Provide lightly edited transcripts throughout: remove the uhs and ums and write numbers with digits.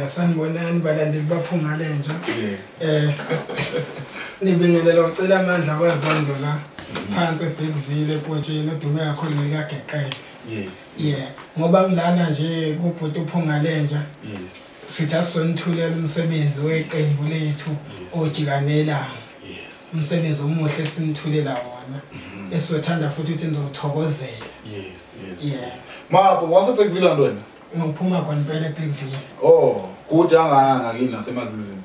Sanibonani balandeli baPhongolo. Yes. Nibingelela ucela amandla kwaZondo la phansi eBigville ePotsheni odume kakhulu ngikaGeqele. Yes. Yeah. Ngoba ngilana nje kubhuti uPhongolo. Yes. Sithi asonithulela umsebenzi weqembu lethu oJikanelanga. Yes. Umsebenzi omuhle sinithulela wona. Esothanda futhi ukuthi nizothokozela. Yes. Yes. Mapho waseBigville ntwana? Ngiphuma khona impela eBigville. Oh, kude anganga ngini nasemazizini.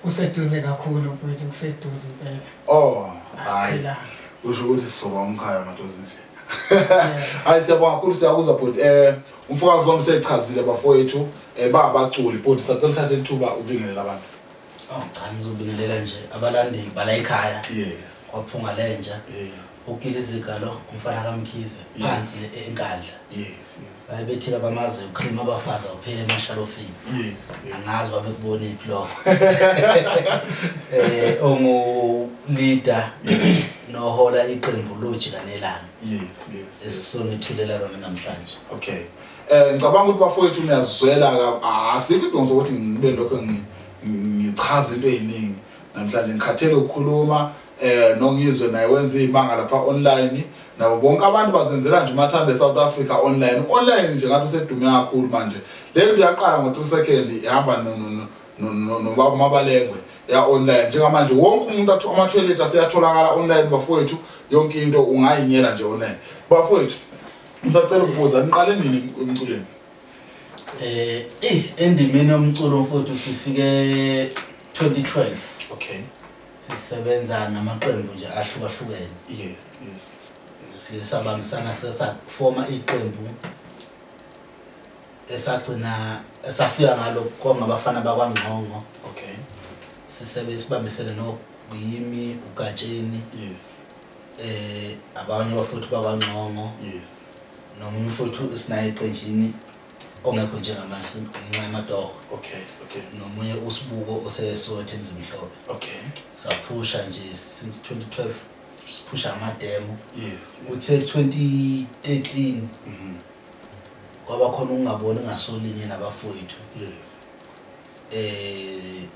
Kuseduze kakhulu futhi kuseduze impela. Oh, hayi. Asiphila. Usho ukuthi sizoba umkhaya madozi nje. Hayi siyabonga kakhulu siyakuzwa bhuti. Umfokazi wami sechazile bafowethu babaculi bhuti sacela uthathe ithuba ubingelela abantu. Oh cha ngizobingelela nje abalandeli bala ekhaya. Yes. kwaPhongolo. Yes. Ukilizika lo umfana kaMkhize phansi enkandla. Yes. Bayebethika bamazi ukhima abafaza uphele emashalofini. Yes. Angazi babekubona iphloko. Ongu leader nohola iqembu loJikanelanga. Yes. Esisonethulela lona namhlanje. Okay. Ngicabanga ukuthi bafowethu niyazwela asikho isidingo sokuthi ngibe lokho ngichaza into eziningi namhlanje ngikhathele ukukhuluma nongizwe naye wenza imanga lapha online nabo bonke abantu bazenzela nje umathanda eSouth Africa online nje ngathi usedume kakhulu manje le nto yaqala ngo 3 seconds ihamba no baba Mabalengwe ya online njengamanje wonke umuntu athu ama-toilet asiyatholakala online bafowethu yonke into ungayinyela nje online bafowethu ngisacela ukubuza niqale nini emculweni endimeni yomculo mfowethu sifike 2012. Okay. Sisebenza namaqembu nje ahlukahlukene. Yes. Sisabambisana sesafoma iqembu esafika ngalo kwangabafana bakwaNgqongo. Okay. Sisebenzisabambisene noGimi uGatsheni. Yes. Abanye abafuthu bakwaNgqongo. Yes. Nomunye mfuthu isinaye eqenjini ongekho njengamanje uNcemadogo. Okay. Nomunye uSibuko osesothe Nzimhlobo. Okay. Saphusha nje since 2012 siphusha amademo. Yes. Uthe 2013 kwaba khona ungaboni ngasolinye nabafowethu. Yes.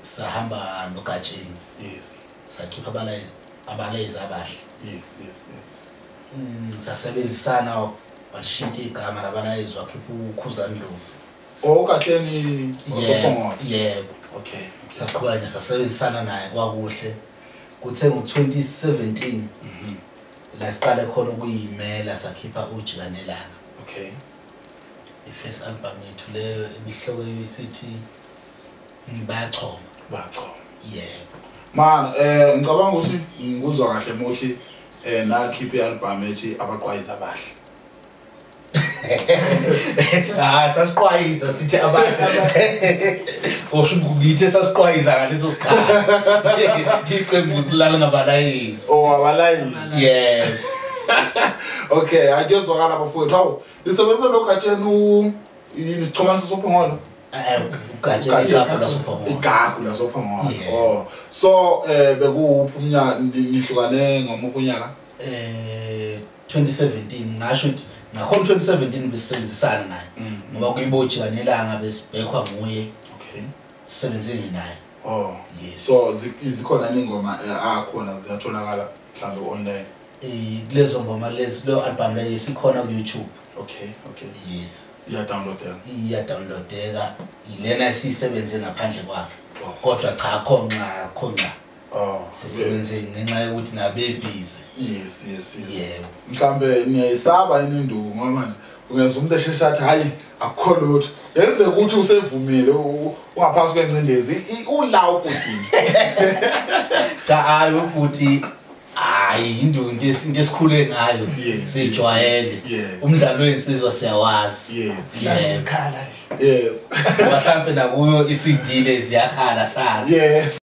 Sahamba noGatsheni. Yes. Sakhipha abalayezi abahle. Yes. Sasebenzisana washintsha igama labalayezi wakhipha uKhuza Ndlovu. oJikanelanga lasoPhongolo. Yebo. Okay. Saqhubanya sasebenzisana naye kwakuhle. Kuthe ngo2017 la siqale khona ukuyimela sakhipha oJikanelanga. Okay. Ifirst album yethu leyo ebihloko ebisithi Bachoma. Yebo. Man, ngicabanga ukuthi ngikuzwa kahle mothi nakhipha ialbum ethi abaqwayiza abahle. Sasiqwayiza sithi abantu osho ngithe sasiqwayiza ngaleso sikhathi iqembu silala ngabalayisi. Abalayisi. Yeah. Okay, ayezwakala bafowethu. Hawu, lisebenza noGatsheni isichomana sasoPhongolo. uGatsheni iGagu lasoPhongolo. Oh. So bekuphi umnyaka nihlukane ngomuphi unyaka? 2017 ngasho ukuthi nakhona 2017 besisebenzisana naye ngoba kuyiboJikanelanga besibhekwa nguye. Okay. Sisebenzile naye. Oh. Yes. So zikhona ingoma akhona ziyatholakala mhlambe online. Kulezo ngoma lezi lo album leyo sikhona ku YouTube. Okay. Yes. Iya-downloadeka. Ilena esisebenze ngaphandle kwakhe. Kodwa cha khona. Sisebenze ngenxa yokuthi nabebhizi. Yes. Yebo. Mhlambe niyayisaba ininduku ngoba manje ungeza umuntu eshesha athi hayi akukho lutho. Yenze ukuthi usevumile ungaphansi kwencindezi ulawo ubhuti. Cha hayi ubhuti hayi induku into esikhule ngayo sijwayele. Umdlalo wensizwa siyawazi. Yes. Khala. Yes. Mhlambe nakuyo iCD lezi yakhala sazi. Yes.